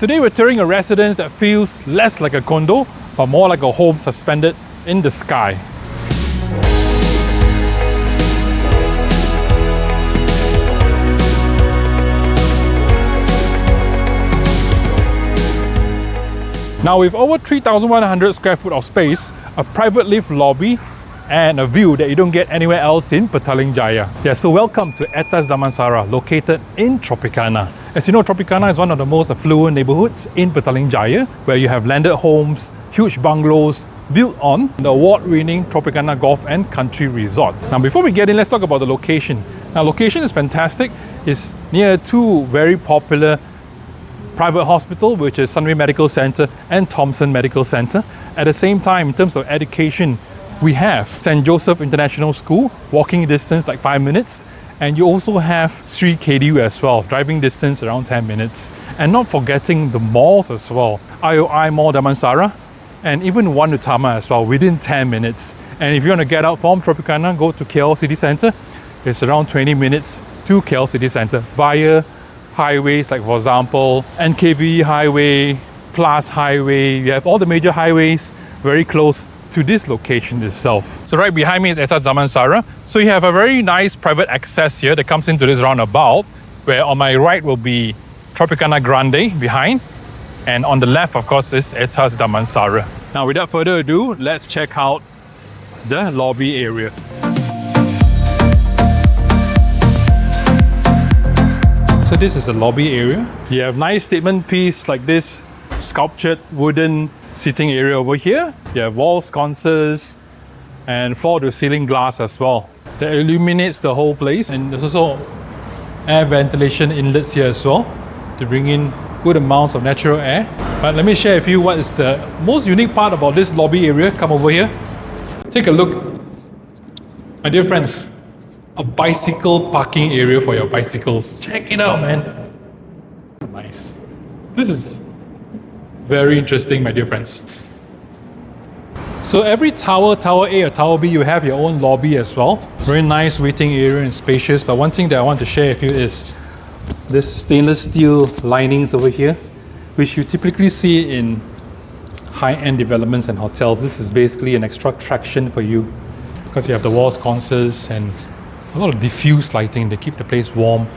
Today we're touring a residence that feels less like a condo, but more like a home suspended in the sky. Now with over 3,100 square foot of space, a private lift lobby, and a view that you don't get anywhere else in Petaling Jaya. Yeah, so welcome to Aetas Damansara, located in Tropicana. As you know, Tropicana is one of the most affluent neighbourhoods in Petaling Jaya, where you have landed homes, huge bungalows, built on the award-winning Tropicana Golf and Country Resort. Now before we get in, let's talk about the location. Now location is fantastic. It's near two very popular private hospital, which is Sunway Medical Centre and Thomson Medical Centre. At the same time, in terms of education, we have St. Joseph International School, walking distance like 5 minutes, and you also have Sri KDU as well, driving distance around 10 minutes. And not forgetting the malls as well, IOI Mall Damansara, and even one Utama as well, within 10 minutes. And if you want to get out from Tropicana, go to KLCC Centre, it's around 20 minutes to KLCC Centre via highways, like for example, NKVE Highway, Plus Highway. You have all the major highways very close to this location itself. So right behind me is Aetas Damansara. So you have a very nice private access here that comes into this roundabout, where on my right will be Tropicana Grande behind, and on the left, of course, is Aetas Damansara. Now without further ado, let's check out the lobby area. So this is the lobby area. You have nice statement piece like this sculptured wooden sitting area over here. You have wall sconces and floor-to-ceiling glass as well that illuminates the whole place. And there's also air ventilation inlets here as well to bring in good amounts of natural air. But let me share with you what is the most unique part about this lobby area. Come over here. Take a look. My dear friends, a bicycle parking area for your bicycles. Check it out, man. Nice. This is very interesting, my dear friends. So every tower, Tower A or Tower B, you have your own lobby as well. Very nice waiting area and spacious. But one thing that I want to share with you is this stainless steel linings over here, which you typically see in high-end developments and hotels. This is basically an extra attraction for you because you have the wall sconces and a lot of diffuse lighting. They keep the place warm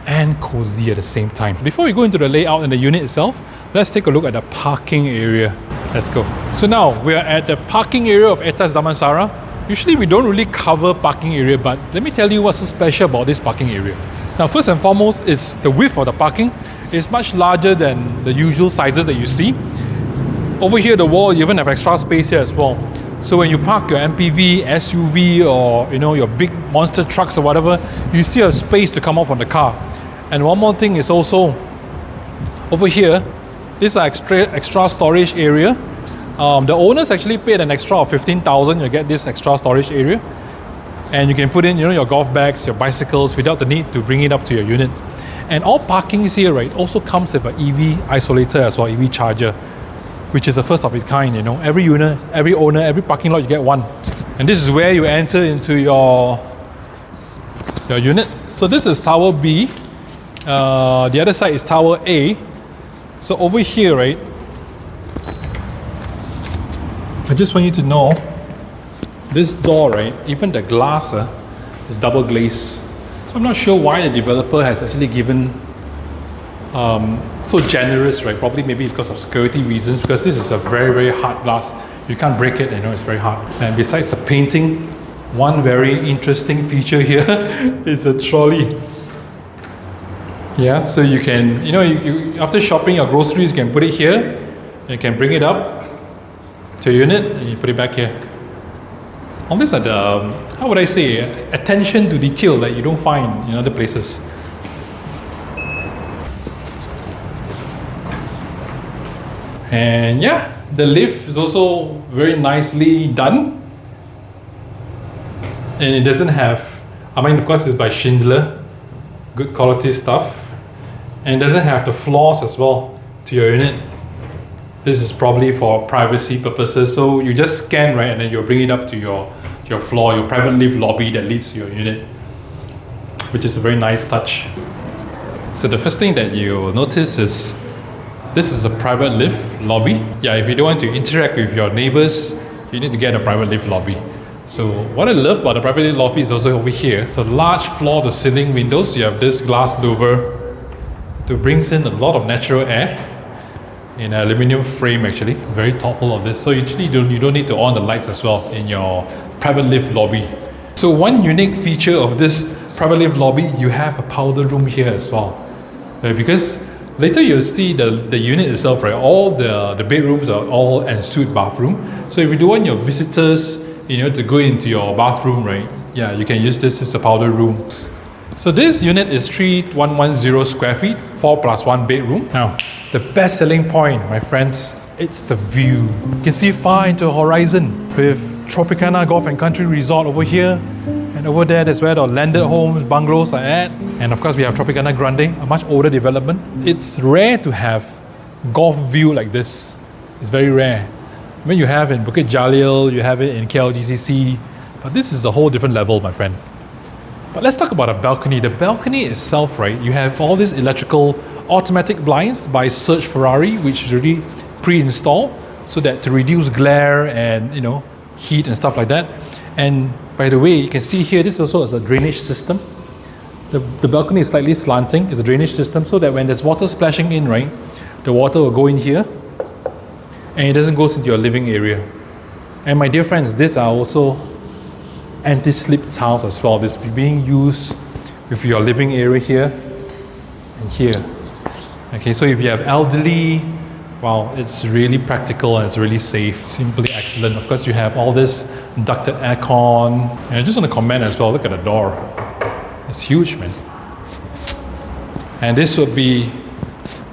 and cozy at the same time. Before we go into the layout and the unit itself, let's take a look at the parking area. Let's go. So now we are at the parking area of Aetas Damansara. Usually we don't really cover parking area, but let me tell you what's so special about this parking area. Now first and foremost, it's the width of the parking. It's much larger than the usual sizes that you see. Over here, the wall, you even have extra space here as well. So when you park your MPV, SUV, or your big monster trucks or whatever, you still have space to come out from the car. And one more thing is also over here, this is an extra storage area. The owners actually paid an extra of 15,000. You get this extra storage area, and you can put in your golf bags, your bicycles without the need to bring it up to your unit. And all parkings here, right, also comes with an EV isolator as well, EV charger, which is the first of its kind. Every unit, every owner, every parking lot, you get one. And this is where you enter into your unit. So this is Tower B. The other side is Tower A. So over here, right, I just want you to know this door, right, even the glass is double glazed. So I'm not sure why the developer has actually given so generous, right? Probably maybe because of security reasons, because this is a very, very hard glass. You can't break it, it's very hard. And besides the painting, one very interesting feature here is a trolley. Yeah, so you can, you after shopping your groceries, you can put it here. You can bring it up to your unit and you put it back here. All these are the, how would I say, attention to detail that you don't find in other places. And yeah, the lift is also very nicely done. And it doesn't have, of course it's by Schindler, good quality stuff. And it doesn't have the floors as well to your unit. This is probably for privacy purposes. So you just scan, right, and then you'll bring it up to your floor, your private lift lobby that leads to your unit, which is a very nice touch. So the first thing that you'll notice is This is a private lift lobby. Yeah, if you don't want to interact with your neighbors, you need to get a private lift lobby. So what I love about the private lift lobby is also over here. It's a large floor-to-ceiling windows. You have this glass louver to brings in a lot of natural air in an aluminium frame actually. Very thoughtful of this. So usually you don't need to on the lights as well in your private lift lobby. So one unique feature of this private lift lobby, you have a powder room here as well. Because later you'll see the unit itself, right? All the bedrooms are all ensuite bathroom. So if you do want your visitors, to go into your bathroom, right? Yeah, you can use this as a powder room. So this unit is 3110 square feet, 4+1 bedroom. Now, the best selling point, my friends, it's the view. You can see far into the horizon with Tropicana Golf Country Resort over here. And over there, that's where the landed homes, bungalows are at. And of course, we have Tropicana Grande, a much older development. It's rare to have golf view like this. It's very rare. I mean, you have in Bukit Jalil, you have it in KLCC, but this is a whole different level, my friend. But let's talk about a balcony. The balcony itself, right? You have all these electrical automatic blinds by Search Ferrari, which is already pre-installed, so that to reduce glare and heat and stuff like that. And by the way, you can see here, this also is a drainage system. The balcony is slightly slanting. It's a drainage system so that when there's water splashing in, right, the water will go in here and it doesn't go into your living area. And my dear friends, these are also anti-slip tiles as well. This is being used with your living area here and here. Okay, so if you have elderly, wow, it's really practical and it's really safe. Simply excellent. Of course, you have all this ducted aircon. And I just want to comment as well, look at the door. It's huge, man. And this would be,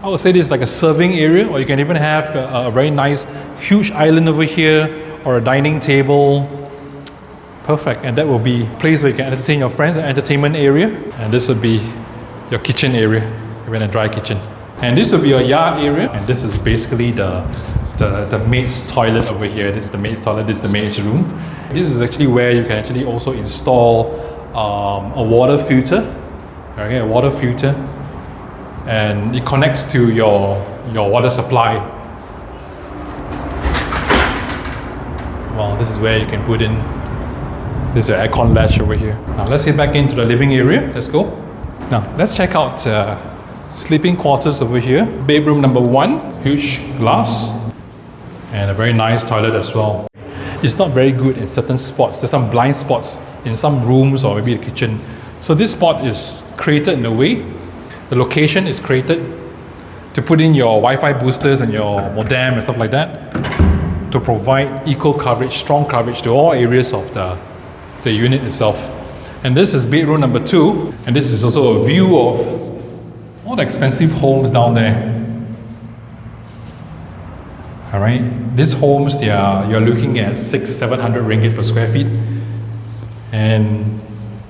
I would say this is like a serving area, or you can even have a very nice, huge island over here, or a dining table. Perfect. And that will be a place where you can entertain your friends, an entertainment area. And this would be your kitchen area, even a dry kitchen. And this will be your yard area. And this is basically the maid's toilet over here. This is the maid's toilet, this is the maid's room. This is actually where you can actually also install a water filter. Okay, a water filter. And it connects to your water supply. Well, this is where you can put in. There's an aircon latch over here. Now let's head back into the living area. Let's go. Now let's check out sleeping quarters over here. Bedroom number 1, huge glass, and a very nice toilet as well. It's not very good in certain spots. There's some blind spots in some rooms or maybe the kitchen. So this spot is created in a way. The location is created to put in your Wi-Fi boosters and your modem and stuff like that to provide equal coverage, strong coverage to all areas of the unit itself. And this is bedroom number 2, and this is also a view of all the expensive homes down there. All right, these homes, you're looking at 600-700 ringgit per square feet, and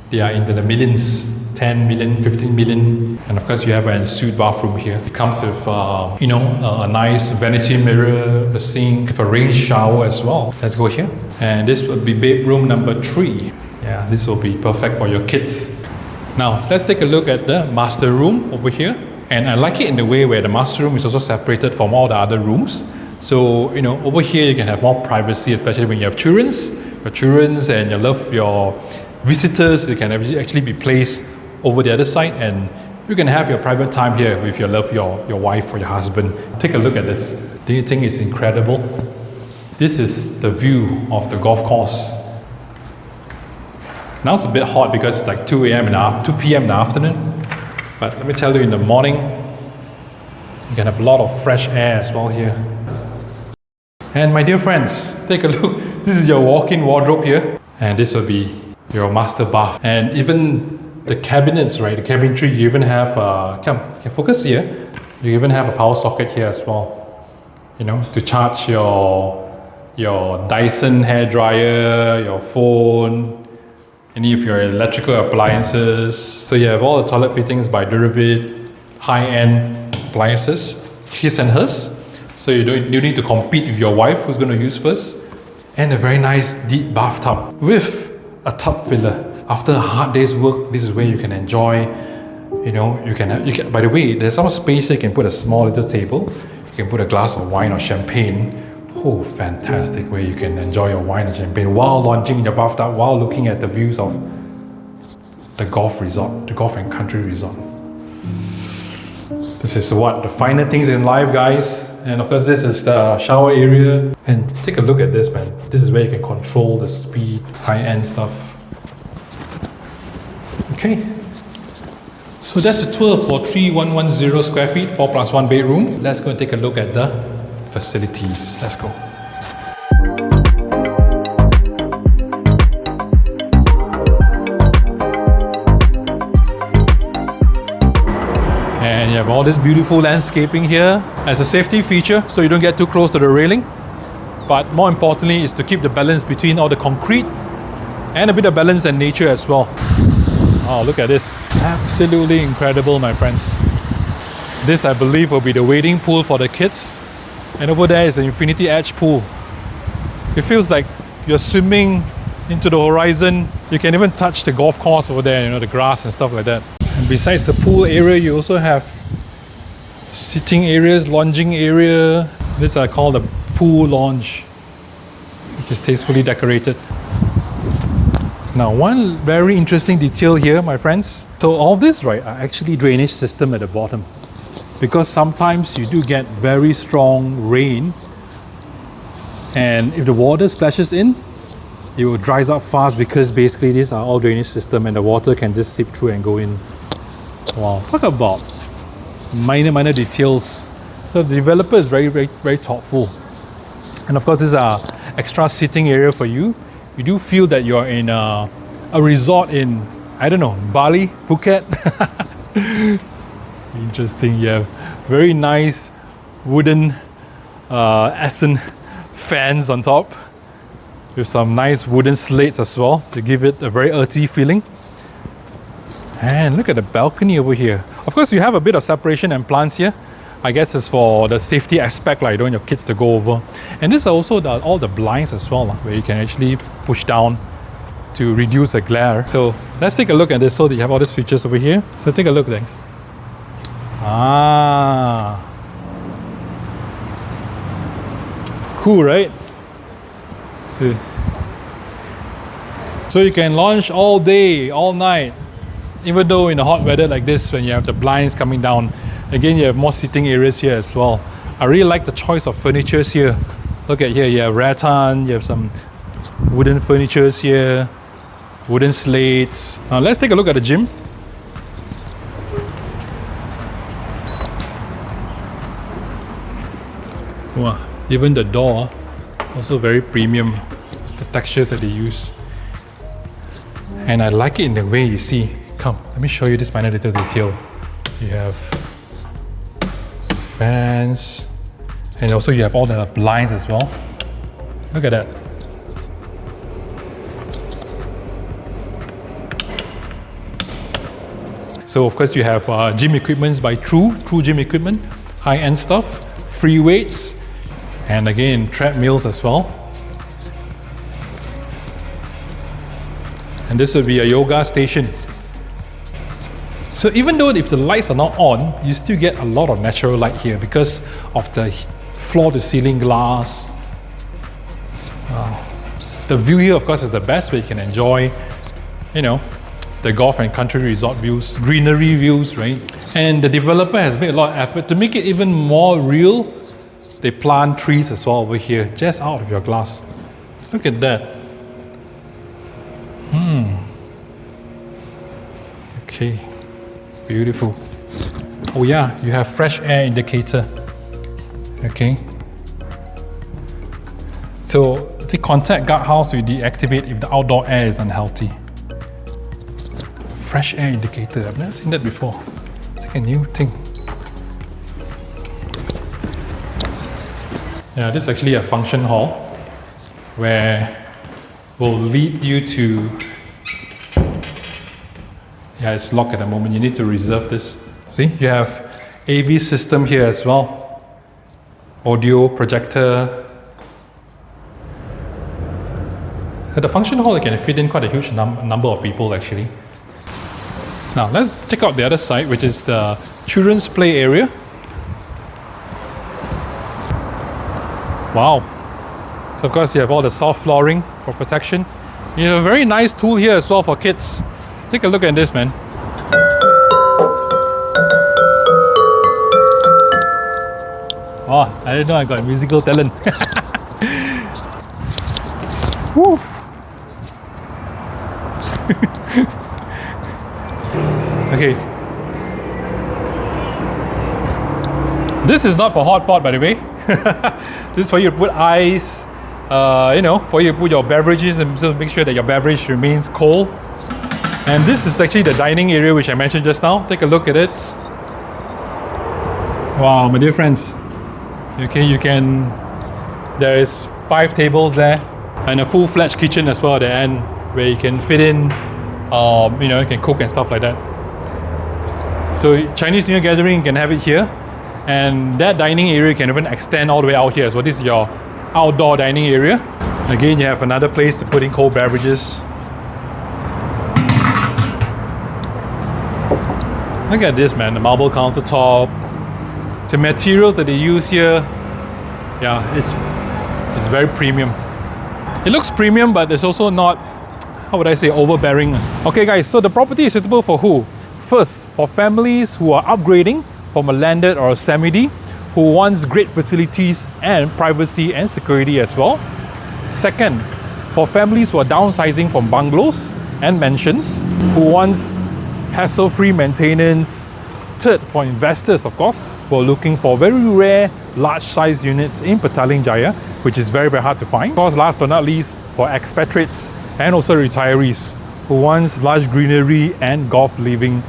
they are into the millions, 10 million, 15 million. And of course you have an ensuite bathroom here. It comes with a nice vanity mirror, a sink, with a rain shower as well. Let's go here. And this would be bedroom number 3. Yeah, this will be perfect for your kids. Now let's take a look at the master room over here. And I like it in the way where the master room is also separated from all the other rooms. So over here you can have more privacy, especially when you have children and you love your visitors. They can actually be placed over the other side, and you can have your private time here with your wife or your husband. Take a look at this. Do you think it's incredible? This is the view of the golf course. Now it's a bit hot because it's like 2 p.m. in the afternoon. But let me tell you, in the morning, you can have a lot of fresh air as well here. And my dear friends, take a look. This is your walk-in wardrobe here. And this will be your master bath. And even the cabinets, right? The cabinetry, you even have, can focus here. You even have a power socket here as well. To charge your Dyson hairdryer, your phone, any of your electrical appliances. So you have all the toilet fittings by Duravid, high-end appliances, his and hers. So you need to compete with your wife, who's going to use first. And a very nice deep bathtub with a tub filler. After a hard day's work, this is where you can enjoy. You can. By the way, there's some space here. You can put a small little table. You can put a glass of wine or champagne. Oh, fantastic way you can enjoy your wine and champagne while lounging in your bathtub, while looking at the views of the golf resort, the golf and country resort. This is what the finer things in life, guys. And of course, this is the shower area. And take a look at this, man. This is where you can control the speed, high-end stuff. Okay. So that's the tour for 3110 square feet, 4+1 bedroom. Let's go and take a look at the facilities. Let's go. And you have all this beautiful landscaping here as a safety feature, so you don't get too close to the railing. But more importantly is to keep the balance between all the concrete and a bit of balance in nature as well. Oh, look at this. Absolutely incredible, my friends. This, I believe, will be the wading pool for the kids. And over there is an infinity edge pool. It feels like you're swimming into the horizon. You can even touch the golf course over there, you know, the grass and stuff like that. And besides the pool area, you also have sitting areas, lounging area. This I call the pool lounge, which is tastefully decorated. Now, one very interesting detail here, my friends. So all this, right, are actually drainage system at the bottom. Because sometimes you do get very strong rain, and if the water splashes in, it will dries up fast, because basically these are all drainage system and the water can just seep through and go in. Wow, talk about minor details. So the developer is very thoughtful. And of course, this is an extra sitting area for you. You do feel that you're in a resort in, I don't know, Bali, Phuket. Interesting. You have very nice wooden Essen fans on top with some nice wooden slates as well to give it a very earthy feeling. And look at the balcony over here. Of course, you have a bit of separation and plants here. I guess it's for the safety aspect, like you don't want your kids to go over. And this is also all the blinds as well, where you can actually push down to reduce the glare. So let's take a look at this, so that you have all these features over here. So take a look, thanks. Ah, cool, right? So you can launch all day, all night, even though in the hot weather like this, when you have the blinds coming down. Again, you have more sitting areas here as well. I really like the choice of furnitures here. Look at here, you have rattan, you have some wooden furnitures here, wooden slates. Now let's take a look at the gym. Wow, even the door, also very premium, the textures that they use. And I like it in the way you see. Come, let me show you this minor little detail. You have fans, and also you have all the blinds as well. Look at that. So of course you have gym equipments by True Gym Equipment, high-end stuff, free weights, and again treadmills as well. And this will be a yoga station. So even though if the lights are not on, you still get a lot of natural light here because of the floor to ceiling glass. The view here, of course, is the best, where you can enjoy, you know, the golf and country resort views, greenery views, right? And the developer has made a lot of effort to make it even more real. They plant trees as well over here, just out of your glass. Look at that. Okay. Beautiful. Oh yeah, you have fresh air indicator. Okay. So the contact guardhouse will deactivate if the outdoor air is unhealthy. Fresh air indicator. I've never seen that before. It's like a new thing. Yeah, this is actually a function hall where will lead you to. Yeah, it's locked at the moment. You need to reserve this. See, you have AV system here as well. Audio, projector. At the function hall, it can fit in quite a huge number of people actually. Now, let's check out the other side, which is the children's play area. Wow. So of course you have all the soft flooring for protection. You have a very nice tool here as well for kids. Take a look at this, man. Oh, I didn't know I got musical talent. Woo. Okay. This is not for hot pot, by the way. This is for you to put ice, you know, for you to put your beverages and so make sure that your beverage remains cold. And this is actually the dining area which I mentioned just now. Take a look at it. Wow, my dear friends. Okay, you can, there is 5 tables there and a full-fledged kitchen as well at the end where you can fit in, you know, you can cook and stuff like that. So Chinese New Year gathering, you can have it here. And that dining area can even extend all the way out here. So this is your outdoor dining area. Again, you have another place to put in cold beverages. Look at this, man, the marble countertop. The materials that they use here, yeah, it's very premium. It looks premium, but it's also not, how would I say, overbearing. Okay guys, so the property is suitable for who? First, for families who are upgrading from a landed or a semi-D, who wants great facilities and privacy and security as well. Second, for families who are downsizing from bungalows and mansions, who wants hassle-free maintenance. Third, for investors, of course, who are looking for very rare, large-size units in Petaling Jaya, which is very, very hard to find. Of course, last but not least, for expatriates and also retirees who wants large greenery and golf living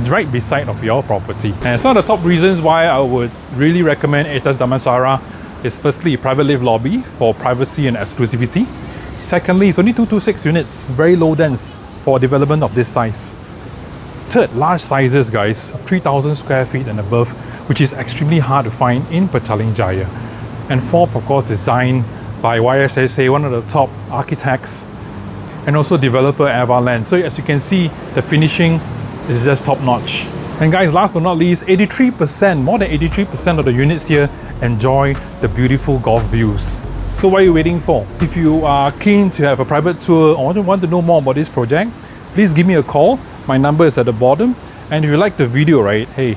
right beside of your property. And some of the top reasons why I would really recommend Aetas Damansara is firstly, private live lobby for privacy and exclusivity. Secondly, it's only 226 units, very low dense for development of this size. Third, large sizes, guys, 3,000 square feet and above, which is extremely hard to find in Petaling Jaya. And fourth, of course, designed by YSSA, one of the top architects, and also developer Everland. So as you can see, the finishing is just top notch. And guys, last but not least, 83%, more than 83% of the units here enjoy the beautiful golf views. So what are you waiting for? If you are keen to have a private tour or want to know more about this project, please give me a call. My number is at the bottom. And if you like the video, right, hey,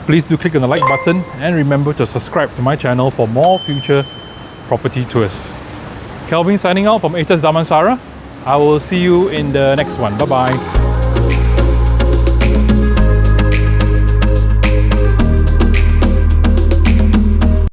please do click on the like button and remember to subscribe to my channel for more future property tours. Kelvin signing out from Aetas Damansara. I will see you in the next one. Bye-bye.